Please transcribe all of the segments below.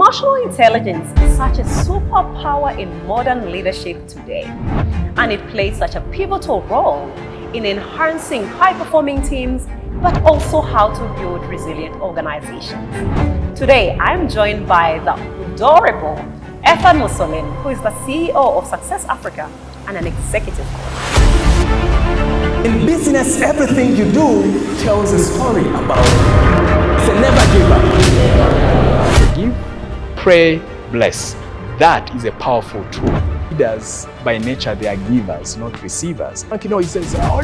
Emotional intelligence is such a superpower in modern leadership today, and it plays such a pivotal role in enhancing high-performing teams, but also how to build resilient organizations. Today, I'm joined by the adorable Musolini, who is the CEO of Success Africa and an executive coach. In business, everything you do tells a story about it. So never give up. Give, pray, bless. That is a powerful tool. Leaders, by nature, they are givers, not receivers. Like, he says, oh,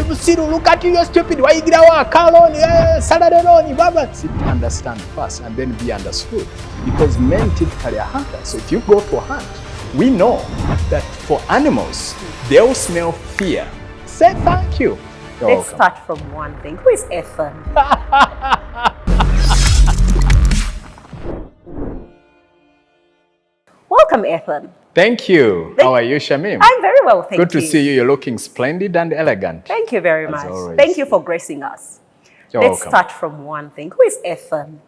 look at you, you're stupid. Why you get our car loan, salary loan, blah. Sit, understand first, and then be understood. Because men typically are hunters. So if you go to hunt, we know that for animals, they'll smell fear. Say thank you. Let's start from one thing. Who is Ethan? Welcome, Ethan. Thank you. How are you, Shamim? I'm very well, thank you. Good to see you. You're looking splendid and elegant. Thank you very much. Always. Thank you for gracing us. Let's start from one thing. Who is Ethan?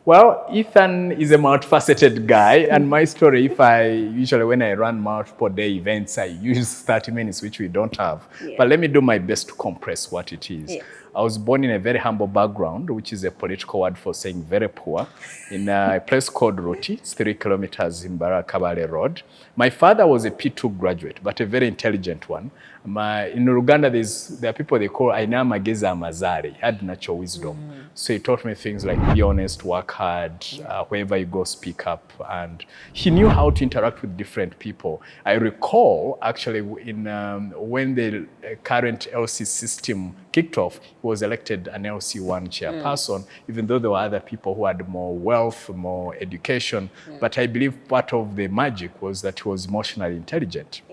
Well, Ethan is a multifaceted guy, and my story, usually when I run multiple day events, I use 30 minutes, which we don't have. Yeah. But let me do my best to compress what it is. Yeah. I was born in a very humble background, which is a political word for saying very poor, in a place called Roti. It's 3 kilometers in Barakabale Road. My father was a P2 graduate, but a very intelligent one. In Uganda, there are people they call Aina Mageza Amazari. He had natural wisdom. So he taught me things like be honest, work hard, wherever you go, speak up. And he knew how to interact with different people. I recall, actually, when the current LC system kicked off, he was elected an LC1 chairperson, even though there were other people who had more wealth, more education. But I believe part of the magic was that he was emotionally intelligent.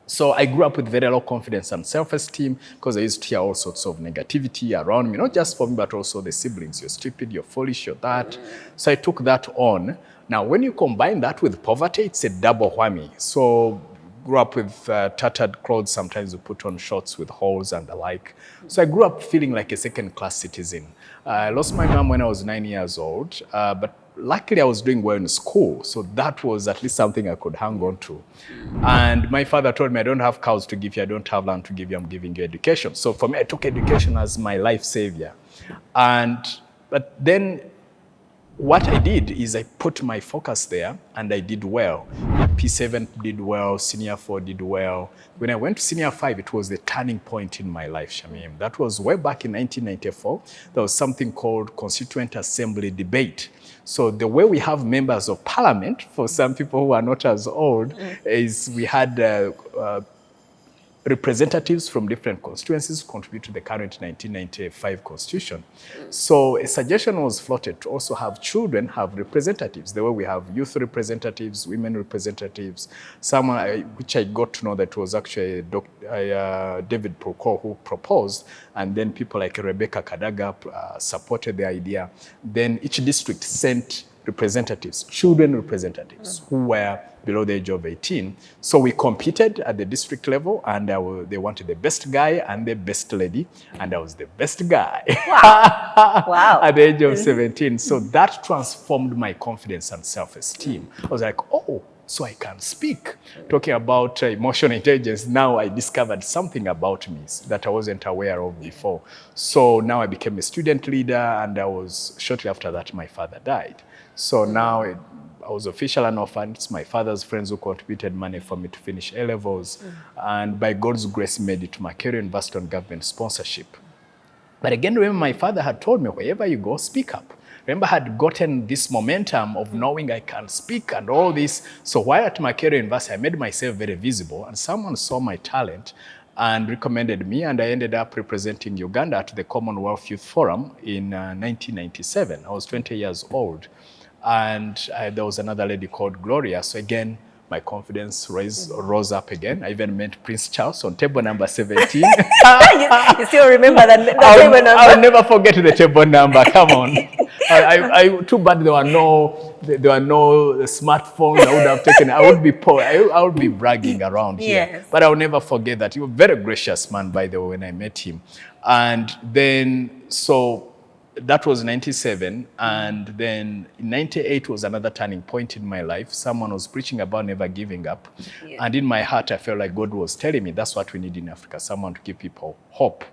So I grew up with very low confidence and self-esteem because I used to hear all sorts of negativity around me, not just for me, but also the siblings. You're stupid, you're foolish, you're that. So I took that on. Now, when you combine that with poverty, it's a double whammy. So grew up with tattered clothes. Sometimes you put on shorts with holes and the like. So I grew up feeling like a second-class citizen. I lost my mom when I was 9 years old, but luckily, I was doing well in school, so that was at least something I could hang on to. And my father told me, I don't have cows to give you, I don't have land to give you, I'm giving you education. So for me, I took education as my life savior. But then what I did is I put my focus there and I did well. P7 did well, Senior 4 did well. When I went to Senior 5, it was the turning point in my life, Shamim. That was way back in 1994. There was something called Constituent Assembly debate. So the way we have members of parliament, for some people who are not as old, is we had representatives from different constituencies contribute to the current 1995 constitution. So a suggestion was floated to also have children have representatives. The way we have youth representatives, women representatives, which I got to know that was actually David Procor who proposed, and then people like Rebecca Kadaga supported the idea. Then each district sent representatives, children representatives, who were below the age of 18. So we competed at the district level, and they wanted the best guy and the best lady, and I was the best guy. Wow. Wow. At the age of 17. So that transformed my confidence and self-esteem. I was like, oh, so I can speak. Talking about emotional intelligence, now I discovered something about me that I wasn't aware of before. So now I became a student leader, and shortly after that, my father died. So now I was official and orphan. It's my father's friends who contributed money for me to finish A-levels. And by God's grace, made it to Makerere University on government sponsorship. But again, remember, my father had told me, wherever you go, speak up. Remember, I had gotten this momentum of knowing I can speak and all this. So while at Makerere University, I made myself very visible, and someone saw my talent and recommended me, and I ended up representing Uganda at the Commonwealth Youth Forum in 1997. I was 20 years old. And there was another lady called Gloria. So again, my confidence rose up again. I even met Prince Charles on table number 17. You still remember the table number? I'll never forget the table number. Come on. Too bad there were no smartphones. I would have taken. I would be bragging around here. But I'll never forget that. He was a very gracious man, by the way, when I met him. And then, so that was 97, and then in 98 was another turning point in my life. Someone was preaching about never giving up. Yeah. And in my heart, I felt like God was telling me that's what we need in Africa, someone to give people hope.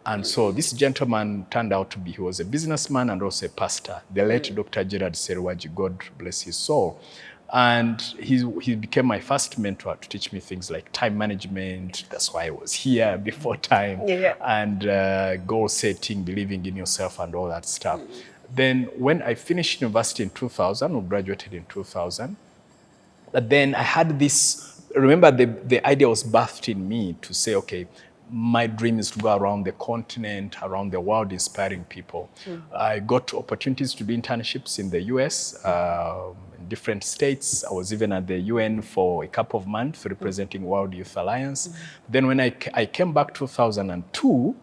And so this gentleman turned out to be, he was a businessman and also a pastor, the late Dr. Gerard Serwaji, God bless his soul. And he became my first mentor to teach me things like time management. That's why I was here before time. Yeah. And goal setting, believing in yourself and all that stuff. Then when I finished university in 2000, or graduated in 2000, but then I had this, remember the idea was birthed in me to say, okay, my dream is to go around the continent, around the world, inspiring people. I got opportunities to do internships in the US, in different states. I was even at the UN for a couple of months representing World Youth Alliance. Then when I came back 2002,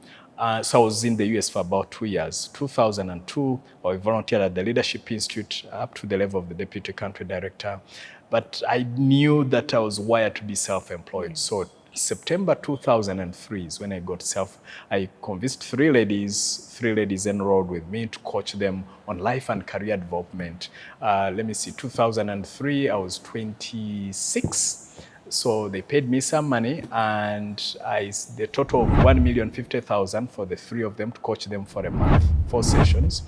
so I was in the US for about 2 years. 2002, I volunteered at the Leadership Institute up to the level of the Deputy Country Director. But I knew that I was wired to be self-employed. So September 2003 is when I convinced three ladies enrolled with me to coach them on life and career development. Let me see, 2003, I was 26. So they paid me some money, and the total of 1,050,000 for the three of them to coach them for a month, 4 sessions.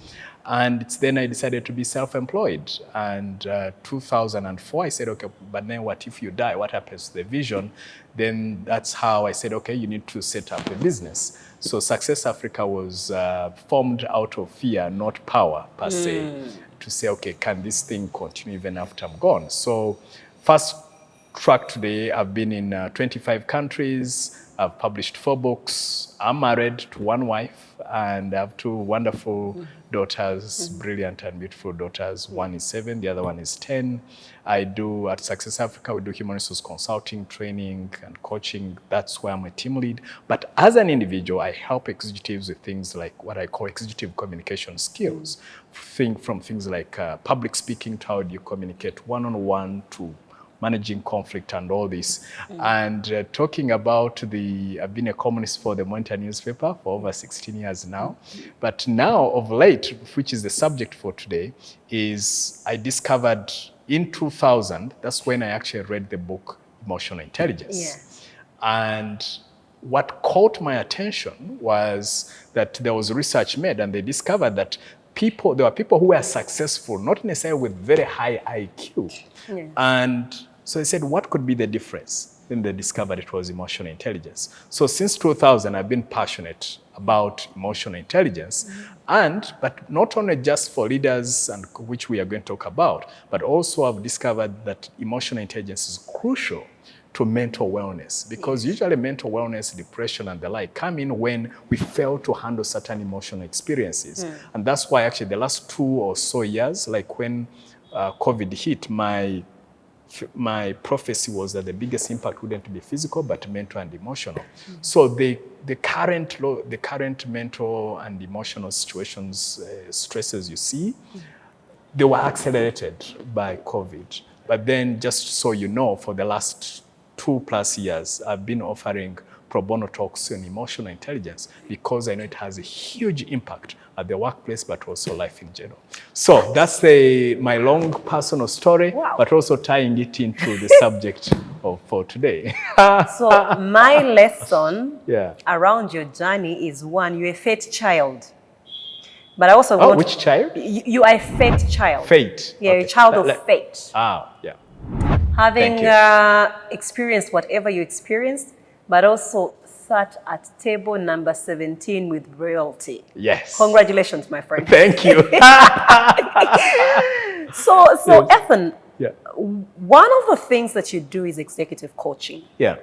And it's then I decided to be self-employed. And 2004, I said, okay, but then what if you die? What happens to the vision? Then that's how I said, okay, you need to set up a business. So Success Africa was formed out of fear, not power per se, to say, okay, can this thing continue even after I'm gone? So fast track today, I've been in 25 countries. I've published 4 books. I'm married to 1 wife, and I have 2 wonderful daughters, brilliant and beautiful daughters. One is 7, the other one is 10. I do, at Success Africa, we do human resource consulting, training, and coaching. That's where I'm a team lead. But as an individual, I help executives with things like what I call executive communication skills. From things like public speaking to how do you communicate one-on-one, to managing conflict and all this. And talking about I've been a columnist for the Monitor newspaper for over 16 years now. But now, of late, which is the subject for today, is I discovered in 2000, that's when I actually read the book, Emotional Intelligence. Yes. And what caught my attention was that there was research made, and they discovered that there were people who were successful, not necessarily with very high IQ. Yeah. And so they said, what could be the difference? Then they discovered it was emotional intelligence. So since 2000, I've been passionate about emotional intelligence. But not only just for leaders, and which we are going to talk about, but also I've discovered that emotional intelligence is crucial to mental wellness, because usually mental wellness, depression and the like come in when we fail to handle certain emotional experiences. And that's why actually the last 2 or so years, like when COVID hit, my prophecy was that the biggest impact wouldn't be physical, but mental and emotional. So the current mental and emotional situations, stresses you see, they were accelerated by COVID. But then, just so you know, for the last 2+ years, I've been offering pro bono talks on emotional intelligence because I know it has a huge impact at the workplace, but also life in general. So that's my long personal story, but also tying it into the subject for today. So my lesson around your journey is, 1, you're a faith child. But I also want... which child? You are a faith child. Faith. Yeah, okay. A child of faith. Having experienced whatever you experienced, but also sat at table number 17 with royalty. Yes. Congratulations, my friend. Thank you. So Ethan, one of the things that you do is executive coaching. Yeah.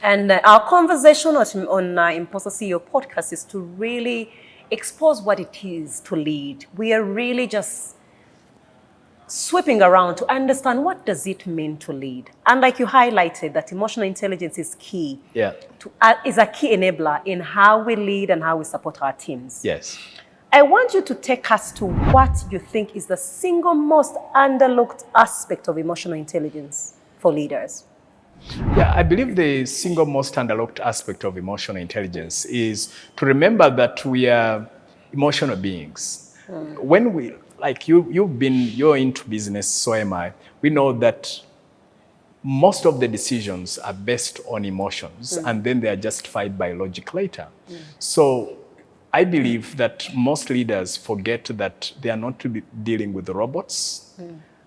And our conversation on Imposter CEO podcast is to really expose what it is to lead. We are really just sweeping around to understand what does it mean to lead. And like you highlighted, that emotional intelligence is key. Is a key enabler in how we lead and how we support our teams. Yes. I want you to take us to what you think is the single most underlooked aspect of emotional intelligence for leaders. Yeah, I believe the single most underlooked aspect of emotional intelligence is to remember that we are emotional beings. When we, like you're into business, so am I. We know that most of the decisions are based on emotions and then they are justified by logic later. So I believe that most leaders forget that they are not to be dealing with robots.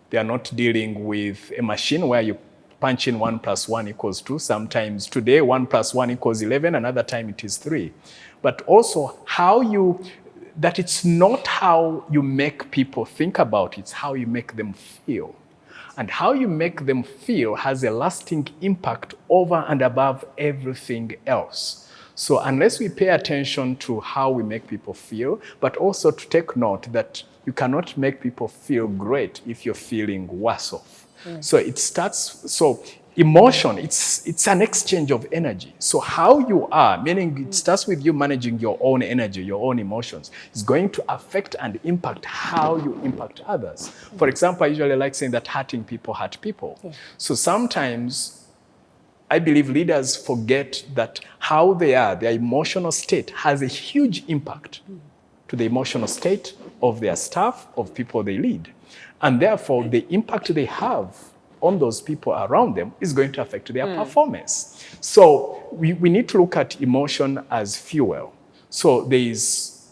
They are not dealing with a machine where you punch in 1 + 1 = 2. Sometimes today 1 + 1 = 11, another time it is 3. But also that it's not how you make people think about it, it's how you make them feel. And how you make them feel has a lasting impact over and above everything else. So unless we pay attention to how we make people feel, but also to take note that you cannot make people feel great if you're feeling worse off. So it starts, so emotion, it's an exchange of energy. So how you are, meaning it starts with you managing your own energy, your own emotions, is going to affect and impact how you impact others. For example, I usually like saying that hurting people hurt people. So sometimes I believe leaders forget that how they are, their emotional state has a huge impact to the emotional state of their staff, of people they lead. And therefore, the impact they have on those people around them is going to affect their performance. So we need to look at emotion as fuel. So there is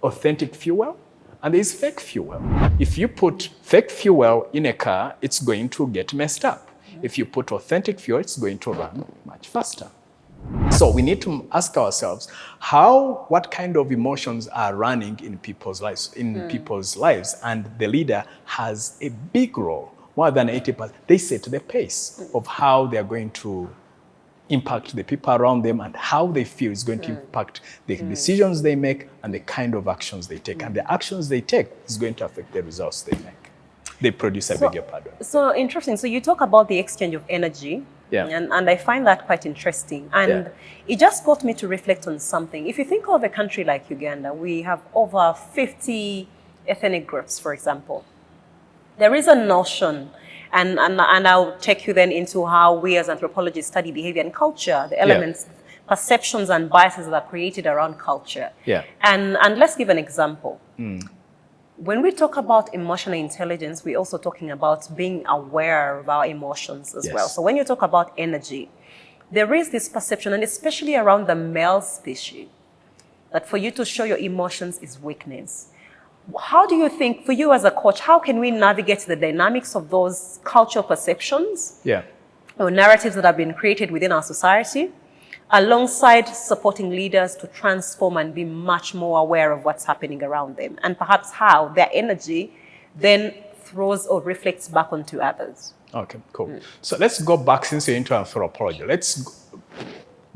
authentic fuel and there is fake fuel. If you put fake fuel in a car, it's going to get messed up. If you put authentic fuel, it's going to run much faster. So we need to ask ourselves what kind of emotions are running in people's lives, and the leader has a big role, more than 80%. They set the pace of how they are going to impact the people around them, and how they feel is going to impact the decisions they make and the kind of actions they take. And the actions they take is going to affect the results they make. They produce, I beg your pardon. So interesting. So you talk about the exchange of energy. And I find that quite interesting. And it just got me to reflect on something. If you think of a country like Uganda, we have over 50 ethnic groups, for example. There is a notion, and I'll take you then into how we as anthropologists study behavior and culture, the elements, perceptions and biases that are created around culture. And let's give an example. When we talk about emotional intelligence, we're also talking about being aware of our emotions as well. So when you talk about energy, there is this perception, and especially around the male species, that for you to show your emotions is weakness. How do you think, for you as a coach, how can we navigate the dynamics of those cultural perceptions or narratives that have been created within our society, alongside supporting leaders to transform and be much more aware of what's happening around them, and perhaps how their energy then throws or reflects back onto others? Okay, cool. So let's go back, since you're into anthropology, let's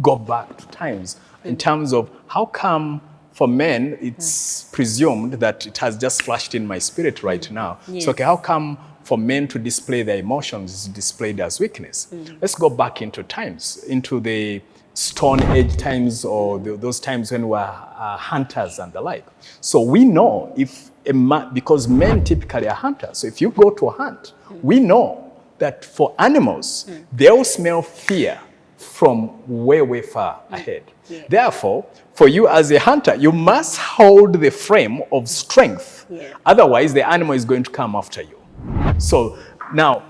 go back to times in terms of how come for men it's presumed that it has just flashed in my spirit right now. So okay, how come for men to display their emotions is displayed as weakness? Let's go back into times, into the Stone Age times, or those times when we were hunters and the like. So we know if a man, because men typically are hunters, so if you go to hunt, we know that for animals, they'll smell fear from way, way far ahead. Therefore, for you as a hunter, you must hold the frame of strength. Otherwise, the animal is going to come after you. So now,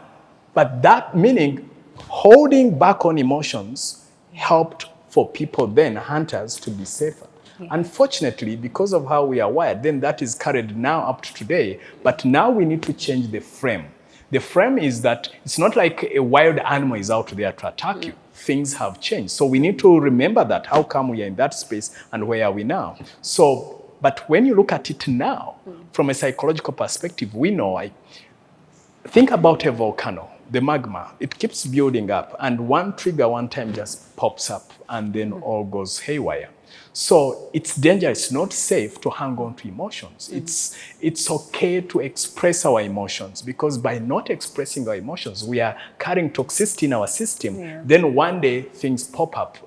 but that meaning holding back on emotions helped for people then, hunters, to be safer. Unfortunately, because of how we are wired, then that is carried now up to today. But now we need to change the frame. The frame is that it's not like a wild animal is out there to attack you. Things have changed. So we need to remember that. How come we are in that space and where are we now? So, but when you look at it now, from a psychological perspective, we know, think about a volcano. The magma, it keeps building up, and one trigger one time just pops up and then all goes haywire. So it's dangerous, it's not safe to hang on to emotions. It's okay to express our emotions, because by not expressing our emotions, we are carrying toxicity in our system. Then one day things pop up.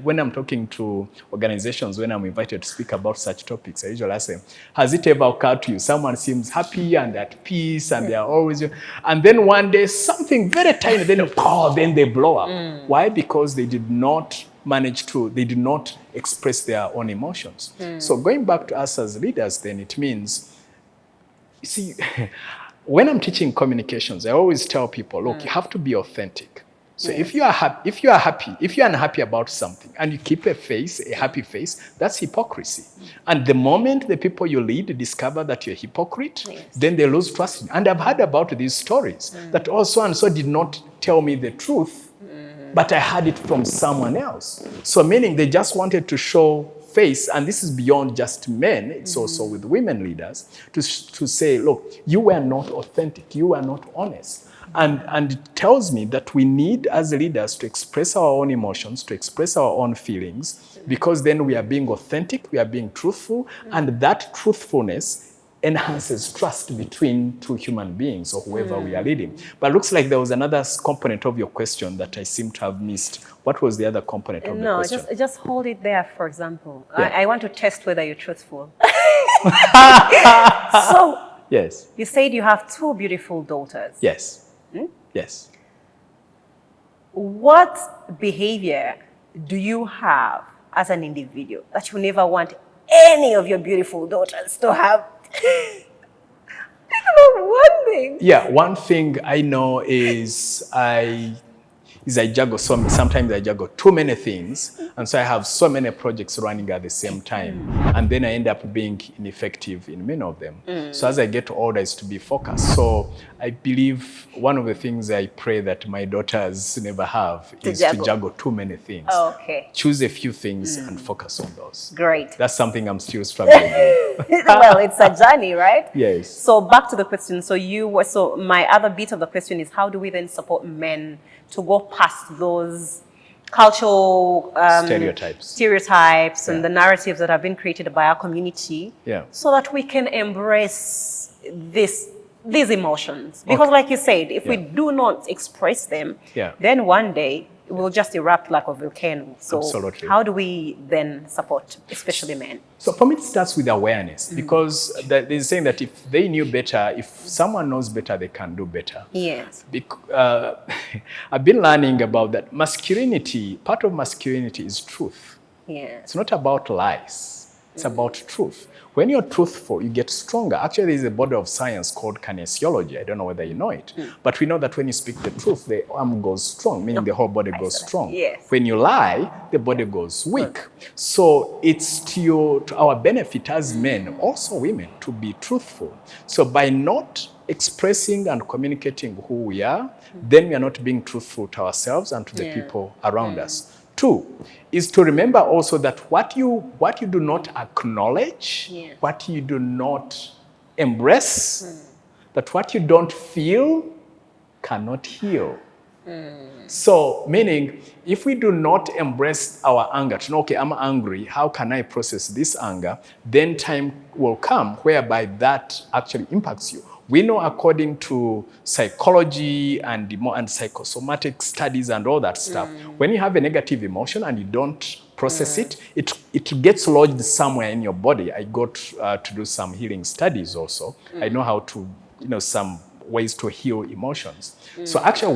When I'm talking to organizations, when I'm invited to speak about such topics, I usually ask them, has it ever occurred to you, someone seems happy and at peace and they are always, and then one day something very tiny, then they blow up. Why? Because they did not they did not express their own emotions. So going back to us as leaders, then it means, you see, when I'm teaching communications, I always tell people, look, you have to be authentic. So if you are unhappy about something and you keep a happy face, that's hypocrisy. And the moment the people you lead discover that you're a hypocrite, then they lose trust in you. And I've heard about these stories that so and so did not tell me the truth, but I heard it from someone else. So meaning they just wanted to show face, and this is beyond just men, it's also with women leaders, to say, look, you were not authentic, you were not honest. And it tells me that we need, as leaders, to express our own emotions, to express our own feelings, because then we are being authentic, we are being truthful, and that truthfulness enhances trust between two human beings or whoever we are leading. But it looks like there was another component of your question that I seem to have missed. What was the other component of the question? No, just hold it there, for example. Yeah. I want to test whether you're truthful. So, Yes. you said you have 2 beautiful daughters. Yes. Yes. What behavior do you have as an individual that you never want any of your beautiful daughters to have? I don't know one thing. Yeah, one thing I know is I juggle sometimes I juggle too many things, and so I have so many projects running at the same time, and then I end up being ineffective in many of them. So as I get older, is to be focused. So I believe one of the things I pray that my daughters never have is to juggle too many things. Oh, okay. Choose a few things and focus on those. Great. That's something I'm still struggling with. Well, it's a journey, right? Yes. So back to the question. So my other bit of the question is, how do we then support men to go past those cultural stereotypes and the narratives that have been created by our community, so that we can embrace these emotions? Because like you said, if we do not express them, then one day it will just erupt like a volcano. So absolutely. How do we then support, especially men? So for me, it starts with awareness, because there's saying that if they knew better, if someone knows better, they can do better. Yes. I've been learning about that. Masculinity, part of masculinity is truth. Yes. It's not about lies. It's about truth. When you're truthful, you get stronger. Actually, there's a body of science called kinesiology. I don't know whether you know it. But we know that when you speak the truth, the arm goes strong, meaning the whole body goes strong. Yes. When you lie, the body goes weak. So it's to our benefit as men, also women, to be truthful. So by not expressing and communicating who we are, then we are not being truthful to ourselves and to the people around us. 2 is to remember also that what you do not acknowledge, what you do not embrace, that what you don't feel cannot heal. So meaning, if we do not embrace our anger, to know, okay, I'm angry, how can I process this anger? Then time will come whereby that actually impacts you. We know, according to psychology and psychosomatic studies and all that stuff, when you have a negative emotion and you don't process it, it gets lodged somewhere in your body. I got to do some healing studies also. I know how to, some ways to heal emotions. So actually,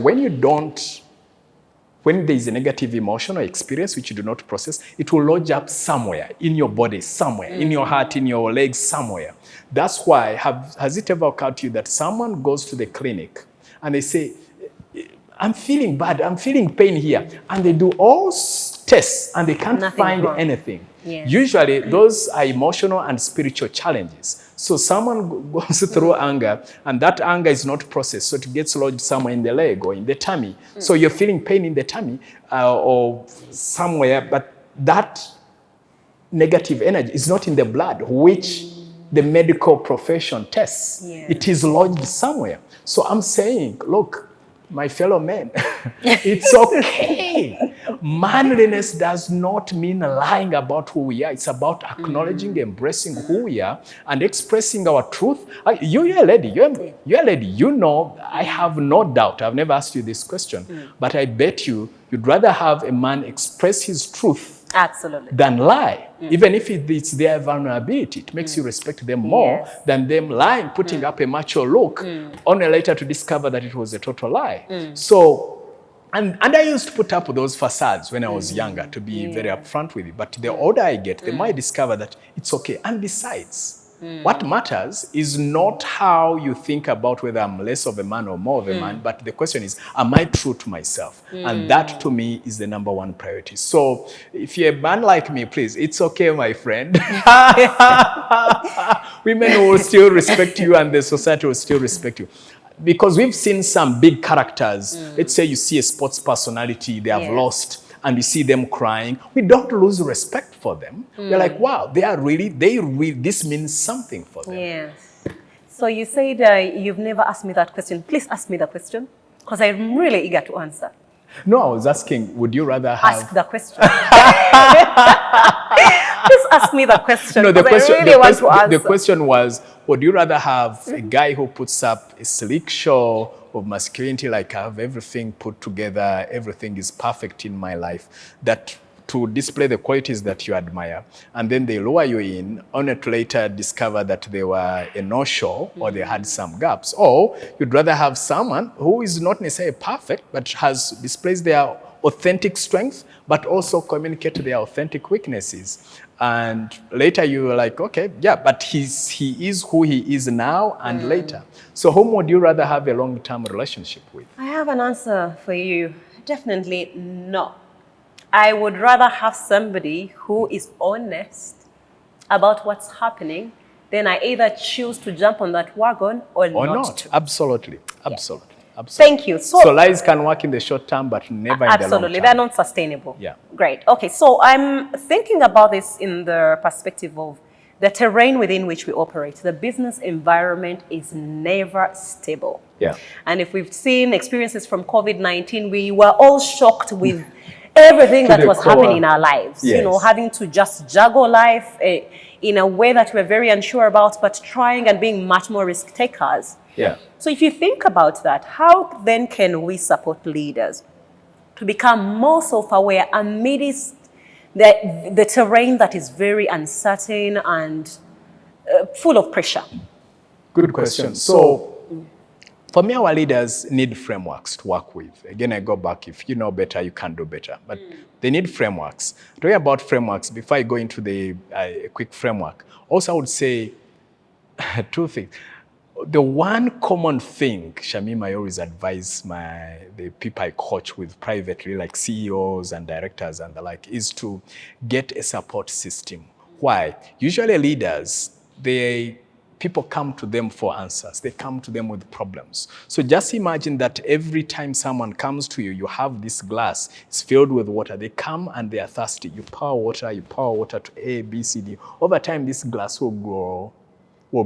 when there is a negative emotion or experience which you do not process, it will lodge up somewhere in your body, somewhere, in your heart, in your legs, somewhere. That's why, has it ever occurred to you that someone goes to the clinic and they say, I'm feeling bad, I'm feeling pain here, and they do all tests and they can't find anything. Yes. Usually, those are emotional and spiritual challenges. So someone goes through anger, and that anger is not processed, so it gets lodged somewhere in the leg or in the tummy. So you're feeling pain in the tummy or somewhere, but that negative energy is not in the blood, which the medical profession tests. Yes. It is lodged somewhere. So I'm saying, look, my fellow men, it's okay. Manliness does not mean lying about who we are. It's about acknowledging, embracing who we are, and expressing our truth. You're a lady. You're a lady. You know, I have no doubt. I've never asked you this question, but I bet you'd rather have a man express his truth than lie. Even if it's their vulnerability, it makes you respect them more than them lying, putting up a macho look, only later to discover that it was a total lie. So And I used to put up those facades when I was younger, to be very upfront with you. But the older I get, the more I discover that it's okay. And besides, what matters is not how you think about whether I'm less of a man or more of a man, but the question is, am I true to myself? And that, to me, is the number one priority. So if you're a man like me, please, it's okay, my friend. Women will still respect you, and the society will still respect you. Because we've seen some big characters. Let's say you see a sports personality, they have lost, and you see them crying. We don't lose respect for them. We're like, wow, this means something for them. Yes. So you said you've never asked me that question. Please ask me the question, because I'm really eager to answer. No, I was asking, would you rather have... Ask the question. Please ask me the question. No, the the question was, would you rather have a guy who puts up a sleek show of masculinity, like I have everything put together, everything is perfect in my life, that to display the qualities that you admire, and then they lure you in, only to later discover that they were a no-show or they had some gaps? Or you'd rather have someone who is not necessarily perfect, but displays their authentic strength, but also communicate their authentic weaknesses. And later you were like, okay, yeah, but he is who he is now and later. So whom would you rather have a long-term relationship with? I have an answer for you. Definitely not. I would rather have somebody who is honest about what's happening. Then I either choose to jump on that wagon or not to. Absolutely. Absolutely. Thank you. So lies can work in the short term, but never in the long term. Absolutely. They're not sustainable. Yeah. Great. Okay. So I'm thinking about this in the perspective of the terrain within which we operate. The business environment is never stable. Yeah. And if we've seen experiences from COVID-19, we were all shocked with everything that was happening in our lives. Yes. You know, having to just juggle life in a way that we're very unsure about, but trying and being much more risk takers. Yeah. So if you think about that, how then can we support leaders to become more self-aware amidst the terrain that is very uncertain and full of pressure? Good question. So for me, our leaders need frameworks to work with. Again, I go back, if you know better, you can do better. But they need frameworks. Talking about frameworks, before I go into the quick framework, also I would say two things. The one common thing, Shamim, I always advise the people I coach with privately, like CEOs and directors and the like, is to get a support system. Why? Usually leaders, people come to them for answers. They come to them with problems. So just imagine that every time someone comes to you, you have this glass, it's filled with water. They come and they are thirsty. You pour water to A, B, C, D. Over time, this glass will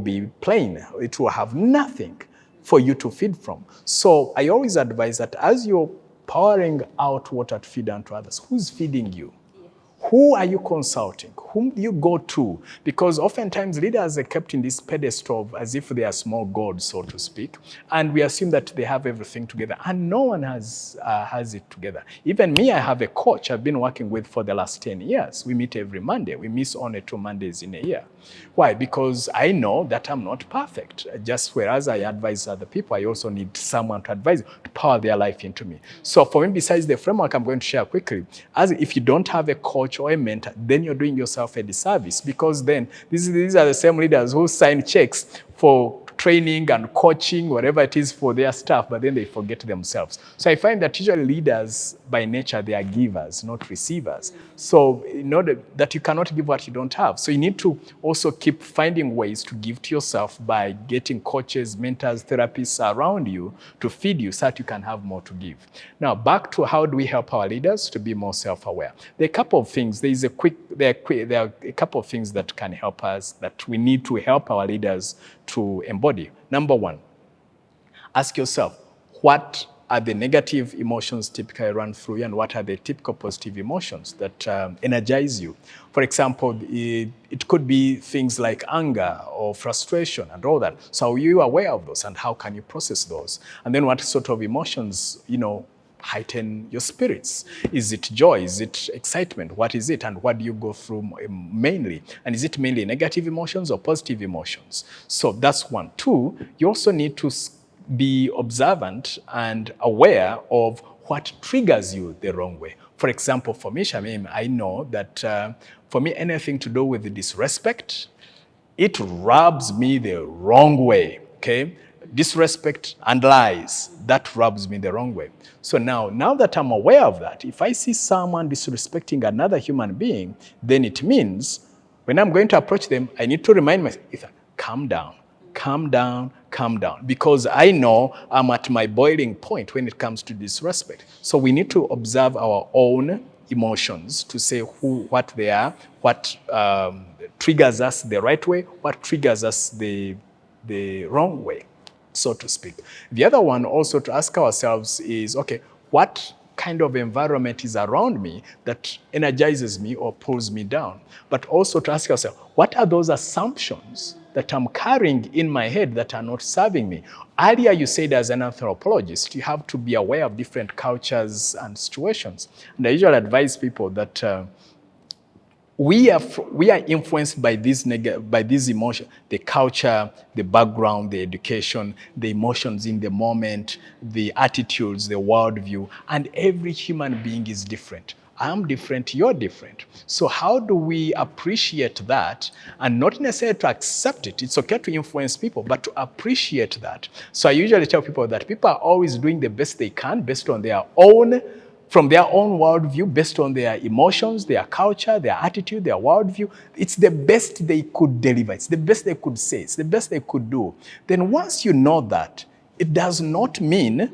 be plain. It will have nothing for you to feed from. So I always advise that as you're pouring out water to feed onto others, who's feeding you? Who are you consulting? Whom do you go to? Because oftentimes leaders are kept in this pedestal as if they are small gods, so to speak, and we assume that they have everything together, and no one has it together. Even me, I have a coach I've been working with for the last 10 years. We meet every Monday. We miss only 2 Mondays in a year. Why? Because I know that I'm not perfect. Just whereas I advise other people, I also need someone to advise, to power their life into me. So for me, besides the framework I'm going to share quickly, as if you don't have a coach or a mentor, then you're doing yourself a disservice, because then these are the same leaders who sign checks for training and coaching, whatever it is, for their staff, but then they forget themselves. So I find that usually leaders, by nature, they are givers, not receivers. So in order that you cannot give what you don't have. So you need to also keep finding ways to give to yourself by getting coaches, mentors, therapists around you to feed you so that you can have more to give. Now, back to how do we help our leaders to be more self-aware? There are a couple of things. There are a couple of things that can help us, that we need to help our leaders to embody. Number one, ask yourself, what are the negative emotions typically run through you, and what are the typical positive emotions that energize you? For example, it could be things like anger or frustration and all that. So are you aware of those, and how can you process those? And then what sort of emotions, heighten your spirits? Is it joy? Is it excitement? What is it? And what do you go through mainly? And is it mainly negative emotions or positive emotions? So that's one. Two, you also need to be observant and aware of what triggers you the wrong way. For example, for me, Shamim, I know that for me, anything to do with the disrespect, it rubs me the wrong way, okay? Disrespect and lies, that rubs me the wrong way. So now that I'm aware of that, if I see someone disrespecting another human being, then it means when I'm going to approach them, I need to remind myself, calm down, calm down, calm down. Because I know I'm at my boiling point when it comes to disrespect. So we need to observe our own emotions to say what they are, what triggers us the right way, what triggers us the wrong way, so to speak. The other one also to ask ourselves is, okay, what kind of environment is around me that energizes me or pulls me down? But also to ask yourself, what are those assumptions that I'm carrying in my head that are not serving me? Earlier you said as an anthropologist, you have to be aware of different cultures and situations. And I usually advise people that we are influenced by these emotions, the culture, the background, the education, the emotions in the moment, the attitudes, the worldview, and every human being is different. I'm different, you're different. So how do we appreciate that and not necessarily to accept it? It's okay to influence people, but to appreciate that. So I usually tell people that people are always doing the best they can based on their own from their own worldview, based on their emotions, their culture, their attitude, their worldview. It's the best they could deliver. It's the best they could say. It's the best they could do. Then once you know that, it does not mean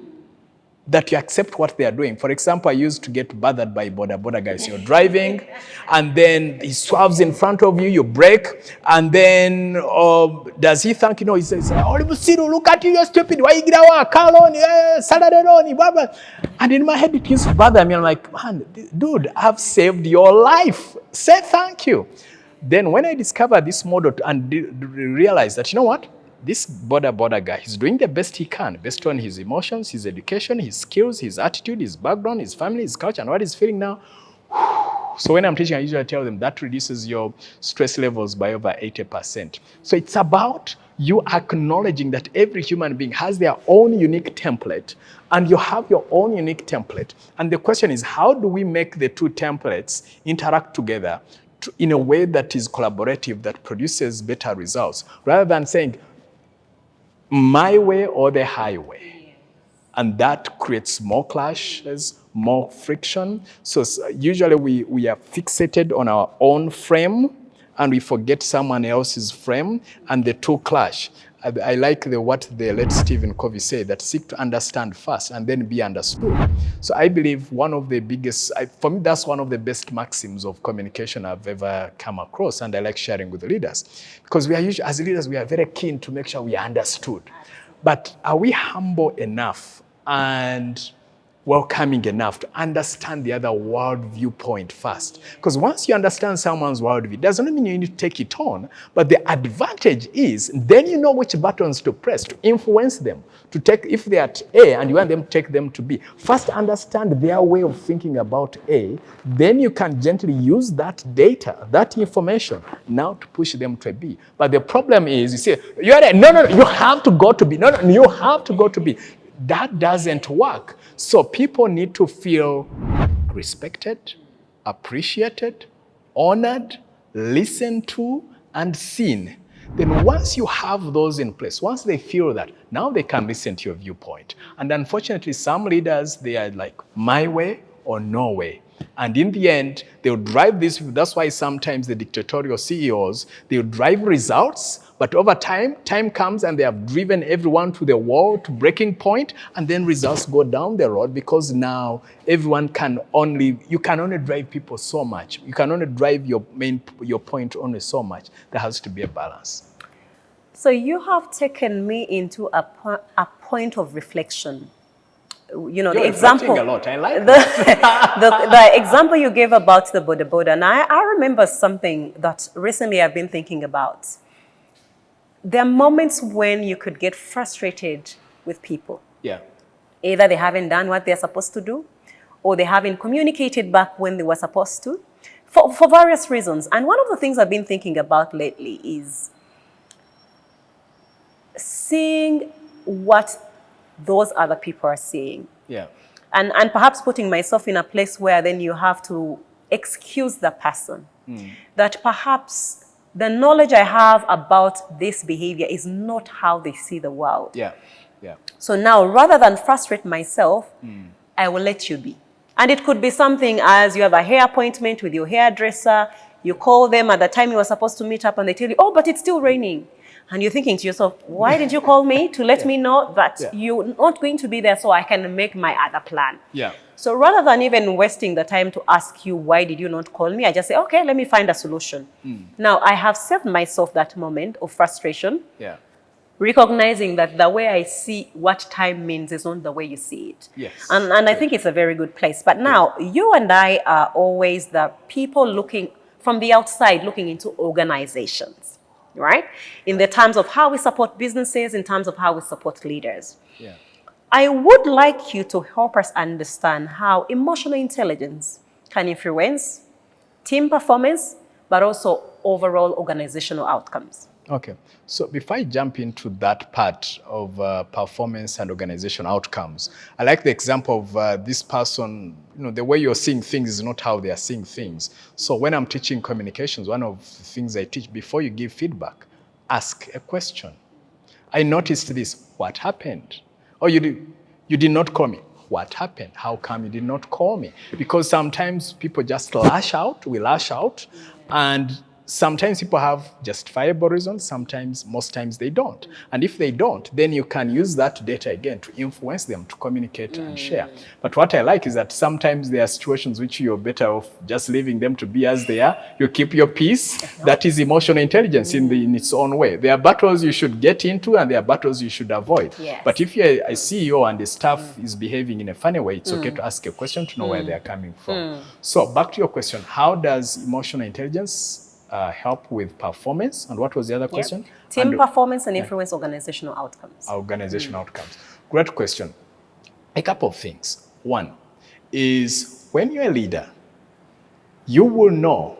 that you accept what they are doing. For example, I used to get bothered by boda guys. You're driving, and then he swerves in front of you, you brake, and then does he think, he says, oh, look at you, you're stupid. Why you get our car on, Saturday on, blah, blah. And in my head, it used to bother me. I'm like, man, dude, I've saved your life. Say thank you. Then when I discovered this model and realized that, you know what? This boda guy, he's doing the best he can based on his emotions, his education, his skills, his attitude, his background, his family, his culture, and what he's feeling now. So when I'm teaching, I usually tell them that reduces your stress levels by over 80%. So it's about you acknowledging that every human being has their own unique template, and you have your own unique template. And the question is, how do we make the two templates interact together in a way that is collaborative, that produces better results, rather than saying, my way or the highway. And that creates more clashes, more friction. So usually we are fixated on our own frame and we forget someone else's frame and the two clash. I like what the late Stephen Covey said, that seek to understand first and then be understood. So I believe one of the biggest, for me, that's one of the best maxims of communication I've ever come across, and I like sharing with the leaders. Because we are usually, as leaders, we are very keen to make sure we are understood. But are we humble enough and welcoming enough to understand the other world viewpoint first? Because once you understand someone's worldview, it doesn't mean you need to take it on, but the advantage is then you know which buttons to press to influence them, to take, if they're at A and you want them to take them to B, first understand their way of thinking about A, then you can gently use that data, that information, now to push them to a B. But the problem is, you say, no, you have to go to B. No, you have to go to B. That doesn't work. So people need to feel respected, appreciated, honored, listened to, and seen. Then once you have those in place, once they feel that, now they can listen to your viewpoint. And unfortunately, some leaders, they are like, my way or no way. And in the end, they'll drive this. That's why sometimes the dictatorial CEOs, they'll drive results, but over time comes and they have driven everyone to the wall, to breaking point, and then results go down the road because now everyone you can only drive people so much. You can only drive your point only so much. There has to be a balance. So you have taken me into a point of reflection. You're the example a lot. I like the example you gave about the boda, and I remember something that recently I've been thinking about. There are moments when you could get frustrated with people. Yeah. Either they haven't done what they're supposed to do, or they haven't communicated back when they were supposed to, for various reasons. And one of the things I've been thinking about lately is seeing what those other people are seeing. Yeah. And perhaps putting myself in a place where then you have to excuse the person. That perhaps the knowledge I have about this behavior is not how they see the world. Yeah, yeah. So now, rather than frustrate myself, I will let you be. And it could be something as you have a hair appointment with your hairdresser, you call them at the time you were supposed to meet up and they tell you, oh, but it's still raining. And you're thinking to yourself, why didn't you call me to let me know that you're not going to be there so I can make my other plan? Yeah. So rather than even wasting the time to ask you, why did you not call me? I just say, okay, let me find a solution. Now, I have saved myself that moment of frustration, recognizing that the way I see what time means is not the way you see it. Yes. And I think it's a very good place. But now, you and I are always the people looking from the outside, looking into organizations, right? In the terms of how we support businesses, in terms of how we support leaders. Yeah. I would like you to help us understand how emotional intelligence can influence team performance, but also overall organizational outcomes. Okay, so before I jump into that part of performance and organization outcomes, I like the example of this person, the way you're seeing things is not how they are seeing things. So when I'm teaching communications, one of the things I teach, before you give feedback, ask a question. I noticed this, what happened? Oh, you did not call me. What happened? How come you did not call me? Because sometimes people just lash out, and sometimes people have justifiable reasons, most times they don't. And if they don't, then you can use that data again to influence them to communicate and share. But what I like is that sometimes there are situations which you're better off just leaving them to be as they are. You keep your peace. That is emotional intelligence in its own way. There are battles you should get into and there are battles you should avoid. Yes. But if you're a CEO and the staff is behaving in a funny way, it's okay to ask a question to know where they're coming from. So back to your question, how does emotional intelligence help with performance? And what was the other question? Team performance and influence organizational outcomes. Organizational outcomes. Great question. A couple of things. One is when you're a leader, you will know,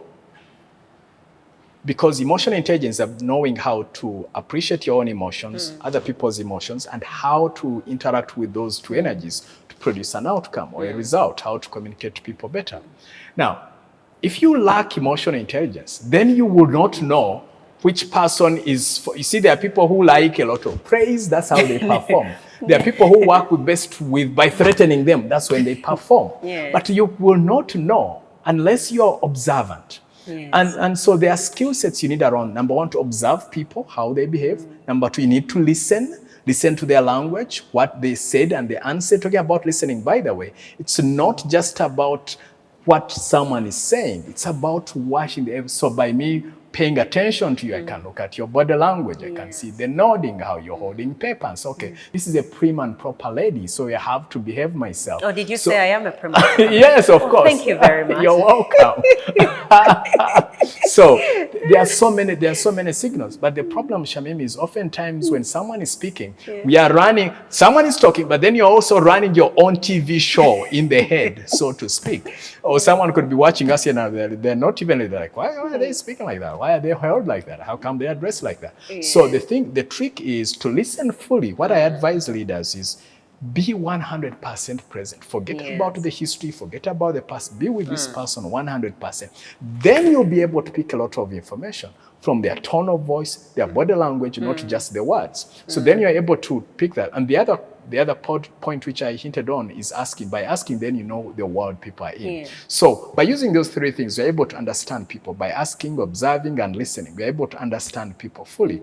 because emotional intelligence of knowing how to appreciate your own emotions, other people's emotions, and how to interact with those two energies to produce an outcome or a result, how to communicate to people better. Now, if you lack emotional intelligence, then you will not know which person is for. You see, there are people who like a lot of praise, that's how they perform. There are people who work best by threatening them, that's when they perform. Yes. But you will not know unless you're observant. Yes. And so there are skill sets you need around. Number one, to observe people, how they behave. Number two, you need to listen to their language, what they said and the answer. Talking about listening, by the way, it's not just about what someone is saying. It's about watching the. So by me paying attention to you, I can look at your body language. I can see the nodding, how you're holding papers. Okay, this is a prim and proper lady, so I have to behave myself. Oh, did you say I am a prim and proper? Yes, of course. Thank you very much. You're welcome. So there are so many signals. But the problem, Shamim, is oftentimes when someone is speaking, we are running, someone is talking, but then you're also running your own TV show in the head, so to speak. Or someone could be watching us and they're not even, they're like, why are they speaking like that? Why are they held like that? How come they are dressed like that? Yeah. So the trick is to listen fully. What I advise leaders is be 100% present. Forget about the history, forget about the past. Be with this person 100%. Then you'll be able to pick a lot of information from their tone of voice, their body language, not just the words. So then you're able to pick that. And the other point which I hinted on is asking. By asking, then you know the world people are in. Yeah. So by using those three things, you're able to understand people. By asking, observing, and listening, you're able to understand people fully.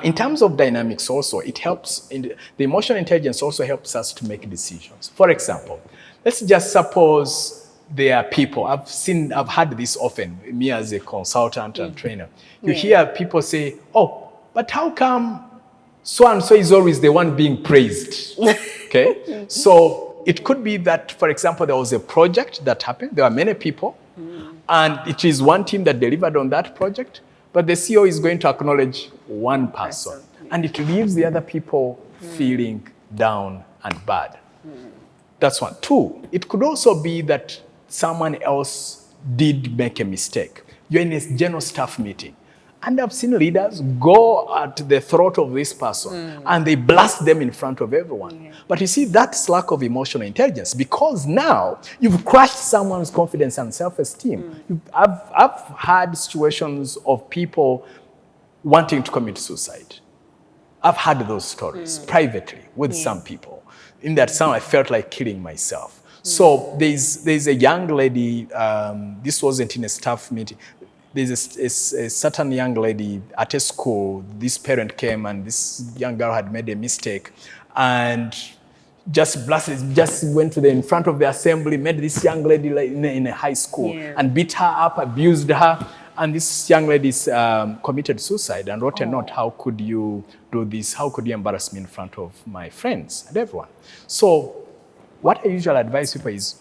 In terms of dynamics also, it helps, the emotional intelligence also helps us to make decisions. For example, let's just suppose there are people, I've had this often, me as a consultant and trainer. You hear people say, oh, but how come so-and-so is always the one being praised? Okay, so it could be that, for example, there was a project that happened, there were many people, and it is one team that delivered on that project, but the CEO is going to acknowledge one person, and it leaves the other people feeling down and bad. That's one. Two, it could also be that someone else did make a mistake. You're in a general staff meeting, And I've seen leaders go at the throat of this person and they blast them in front of everyone. But you see, that's lack of emotional intelligence, because now you've crushed someone's confidence and self-esteem. I've had situations of people wanting to commit suicide. I've had those stories privately with some people. In that time, I felt like killing myself. So there's a young lady, this wasn't in a staff meeting, there's a certain young lady at a school. This parent came and this young girl had made a mistake and just blasted, just went in front of the assembly, met this young lady in a high school and beat her up, abused her. And this young lady committed suicide and wrote a note, how could you do this? How could you embarrass me in front of my friends and everyone? So what I usually advise people is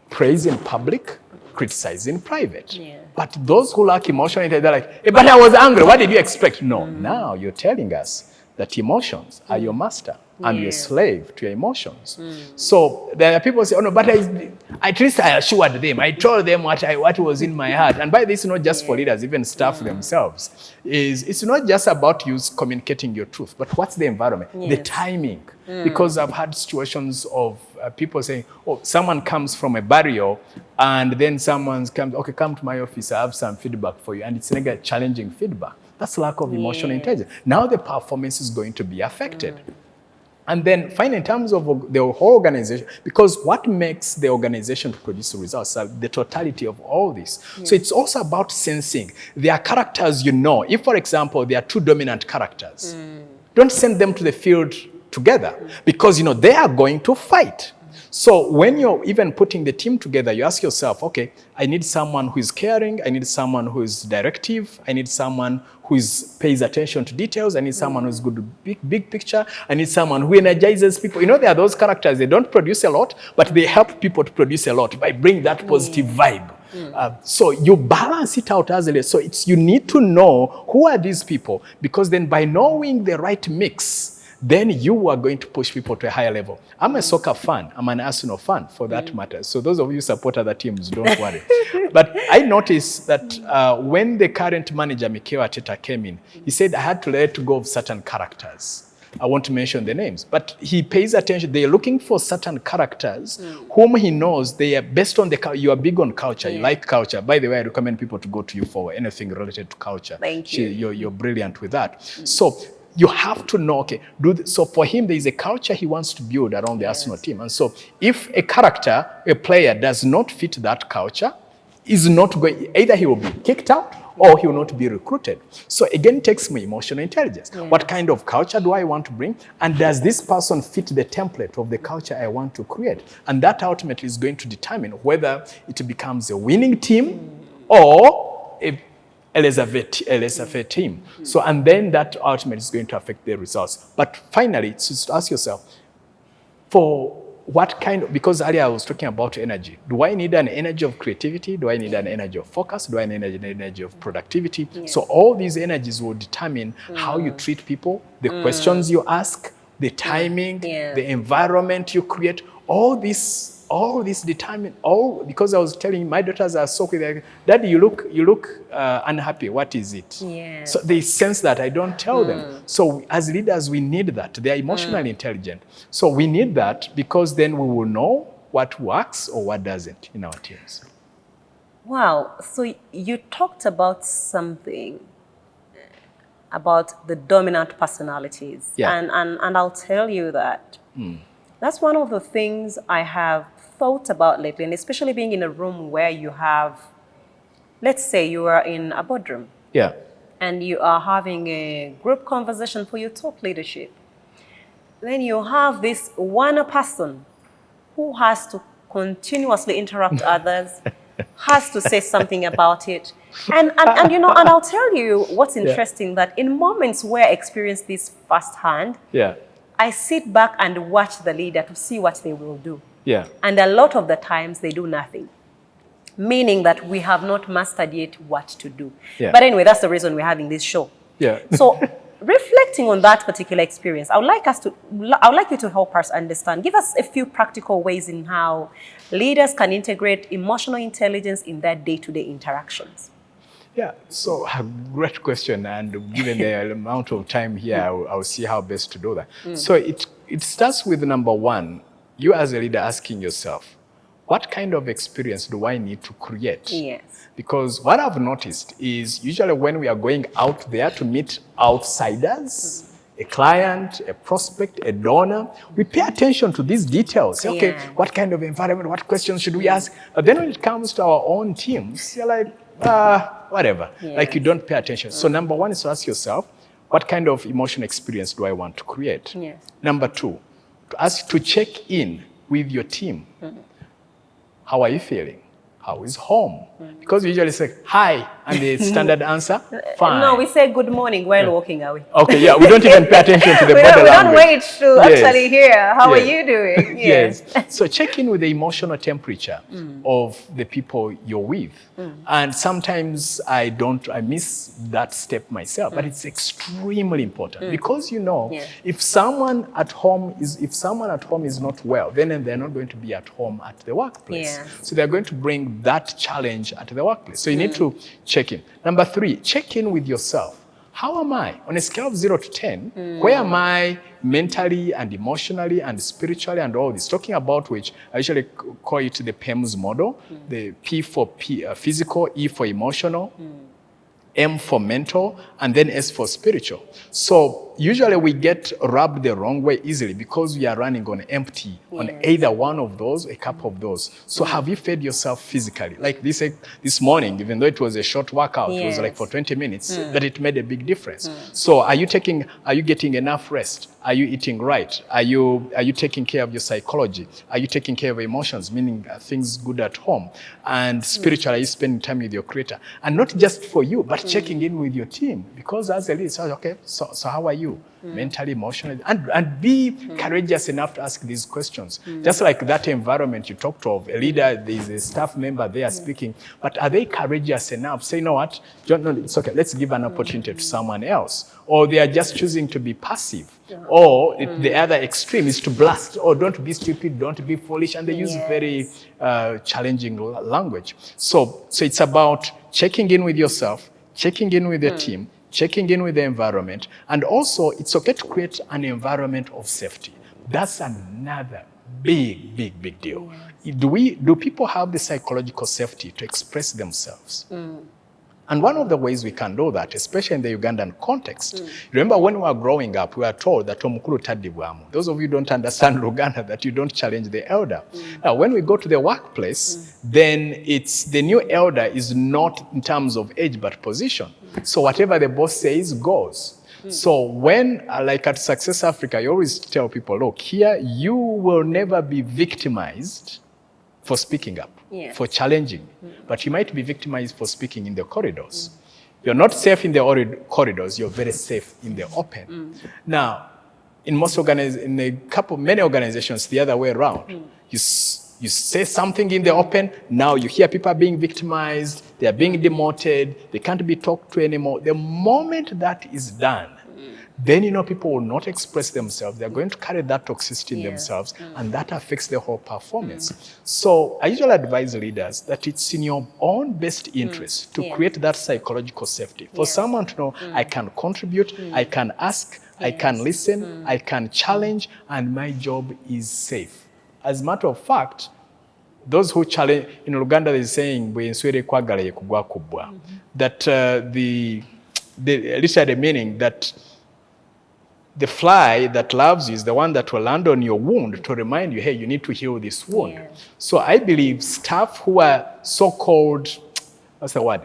praise in public, criticize in private. But those who lack emotional intelligence, they're like, hey, but I was angry. What did you expect? No, now you're telling us that emotions are your master and you're a slave to your emotions. So there are people who say, oh no, but at least I assured them. I told them what was in my heart. And by this, not just for leaders, even staff themselves, it's not just about you communicating your truth, but what's the environment, the timing. Because I've had situations of people saying, oh, someone comes from a burial and then someone comes, okay, come to my office, I have some feedback for you. And it's like challenging feedback. That's lack of emotional intelligence. Now the performance is going to be affected. And then finally, in terms of the whole organization, because what makes the organization to produce results are the totality of all this. So it's also about sensing. There are characters you know. If, for example, there are two dominant characters, don't send them to the field together because, you know, they are going to fight. So when you're even putting the team together, you ask yourself, okay, I need someone who is caring, I need someone who is directive, I need someone who pays attention to details, I need someone who's good with big picture, I need someone who energizes people. You know, there are those characters, they don't produce a lot, but they help people to produce a lot by bringing that positive vibe. So you balance it out as a leader. So you need to know who are these people, because then by knowing the right mix, then you are going to push people to a higher level. I'm a soccer fan. I'm an Arsenal fan, for that matter. So those of you who support other teams, don't worry. But I noticed that when the current manager, Mikel Arteta, came in, he said, I had to let go of certain characters. I won't mention the names, but he pays attention. They're looking for certain characters whom he knows they are based on you are big on culture. You like culture. By the way, I recommend people to go to you for anything related to culture. Thank you. You're brilliant with that. So you have to know, okay, so for him, there is a culture he wants to build around the Arsenal team. And so if a character, a player does not fit that culture, is not going, either he will be kicked out or he will not be recruited. So again, it takes me emotional intelligence. What kind of culture do I want to bring? And does this person fit the template of the culture I want to create? And that ultimately is going to determine whether it becomes a winning team or a laissez-faire team. So, and then that ultimately is going to affect the results. But finally, just ask yourself, for what kind of, because earlier I was talking about energy. Do I need an energy of creativity? Do I need an energy of focus? Do I need an energy of productivity? So all these energies will determine how you treat people, the questions you ask, the timing, the environment you create. All this determine because I was telling my daughters are so quick. Daddy, you look unhappy. What is it? So they sense that I don't tell them. So as leaders, we need that. They are emotionally intelligent. So we need that because then we will know what works or what doesn't in our teams. Wow. So you talked about something about the dominant personalities. And I'll tell you that that's one of the things I have thought about lately, and especially being in a room where you have, let's say you are in a boardroom. And you are having a group conversation for your top leadership. Then you have this one person who has to continuously interrupt others, has to say something about it. And you know, and I'll tell you what's interesting, that in moments where I experience this firsthand, I sit back and watch the leader to see what they will do. And a lot of the times they do nothing, meaning that we have not mastered yet what to do. But anyway, that's the reason we're having this show. So reflecting on that particular experience, I would like you to help us understand. Give us a few practical ways in how leaders can integrate emotional intelligence in their day-to-day interactions. Yeah, so a great question, and given the amount of time here, I'll see how best to do that. So it starts with number one, you as a leader asking yourself, what kind of experience do I need to create? Yes. Because what I've noticed is usually when we are going out there to meet outsiders, a client, a prospect, a donor, we pay attention to these details. Say, okay, what kind of environment, what questions should we ask? But then when it comes to our own teams, you're like, whatever. Like you don't pay attention. So number one is to ask yourself, what kind of emotional experience do I want to create? Yes. Number two, to check in with your team. How are you feeling? How is home? Because we usually say, hi, and the standard answer, fine. No, we say good morning while walking away. Okay, yeah, we don't even pay attention to the body language. We don't wait to actually hear, how are you doing? Yes. So check in with the emotional temperature of the people you're with. And sometimes I miss that step myself, but it's extremely important because if someone at home is not well, then they're not going to be at home at the workplace. So they're going to bring that challenge at the workplace. So you need to check in. Number three, check in with yourself. How am I? On a scale of 0 to 10, where am I mentally and emotionally and spiritually and all this? Talking about which, I usually call it the PEMS model. The P for physical, E for emotional, M for mental, and then S for spiritual. So usually we get rubbed the wrong way easily because we are running on empty, on either one of those, a couple of those. So have you fed yourself physically? Like this morning, even though it was a short workout, it was like for 20 minutes, but it made a big difference. So are you getting enough rest? Are you eating right? Are you taking care of your psychology? Are you taking care of your emotions, meaning things good at home? And spiritually, are you spending time with your creator? And not just for you, but checking in with your team. Because as a leader, so, okay, so how are you? Mentally, emotionally, and be courageous enough to ask these questions. Just like that environment you talked of, a leader, there's a staff member there speaking, but are they courageous enough? Say, you know what, it's okay, let's give an opportunity to someone else. Or they are just choosing to be passive. Or the other extreme is to blast, or don't be stupid, don't be foolish, and they use very challenging language. So it's about checking in with yourself, checking in with your team, checking in with the environment, and also it's okay to create an environment of safety. That's another big deal. Do people have the psychological safety to express themselves? And one of the ways we can do that, especially in the Ugandan context, remember when we were growing up, we were told that omukulu taddibwamu. Those of you who don't understand Luganda, that you don't challenge the elder. Now, when we go to the workplace, then it's the new elder is not in terms of age, but position. So whatever the boss says goes. So when, like at Success Africa, you always tell people, look, here you will never be victimized for speaking up, for challenging, but you might be victimized for speaking in the corridors. You're not safe in the corridors, you're very safe in the open. Now, in many organizations, the other way around. You say something in the open, now you hear people are being victimized, they are being demoted, they can't be talked to anymore. The moment that is done, then people will not express themselves. They're going to carry that toxicity in themselves, and that affects the whole performance. So I usually advise leaders that it's in your own best interest to create that psychological safety. For someone to know, I can contribute, I can ask, I can listen, I can challenge, and my job is safe. As a matter of fact, those who challenge, in Uganda they're saying, that literally meaning that the fly that loves you is the one that will land on your wound to remind you, hey, you need to heal this wound. So I believe staff who are so-called,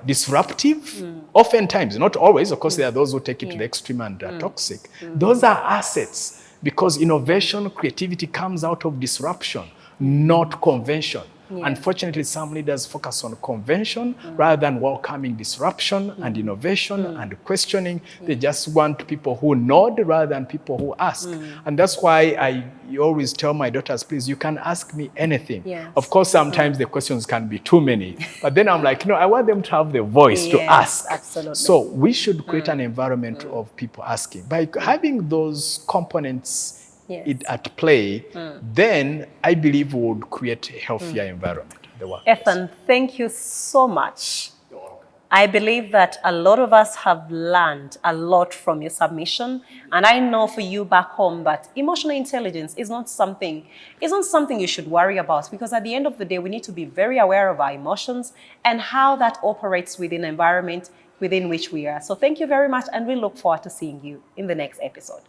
disruptive, oftentimes, not always, of course there are those who take it to the extreme and are toxic. Those are assets. Because innovation, creativity comes out of disruption, not convention. Unfortunately, some leaders focus on convention rather than welcoming disruption and innovation and questioning. They just want people who nod rather than people who ask. And that's why I always tell my daughters, please, you can ask me anything. Of course, sometimes the questions can be too many. But then I'm like, I want them to have the voice to ask. Absolutely. So we should create an environment of people asking. By having those components at play, then I believe we would create a healthier environment. Ethan, thank you so much. I believe that a lot of us have learned a lot from your submission. And I know for you back home that emotional intelligence is not something you should worry about, because at the end of the day, we need to be very aware of our emotions and how that operates within the environment within which we are. So thank you very much, and we look forward to seeing you in the next episode.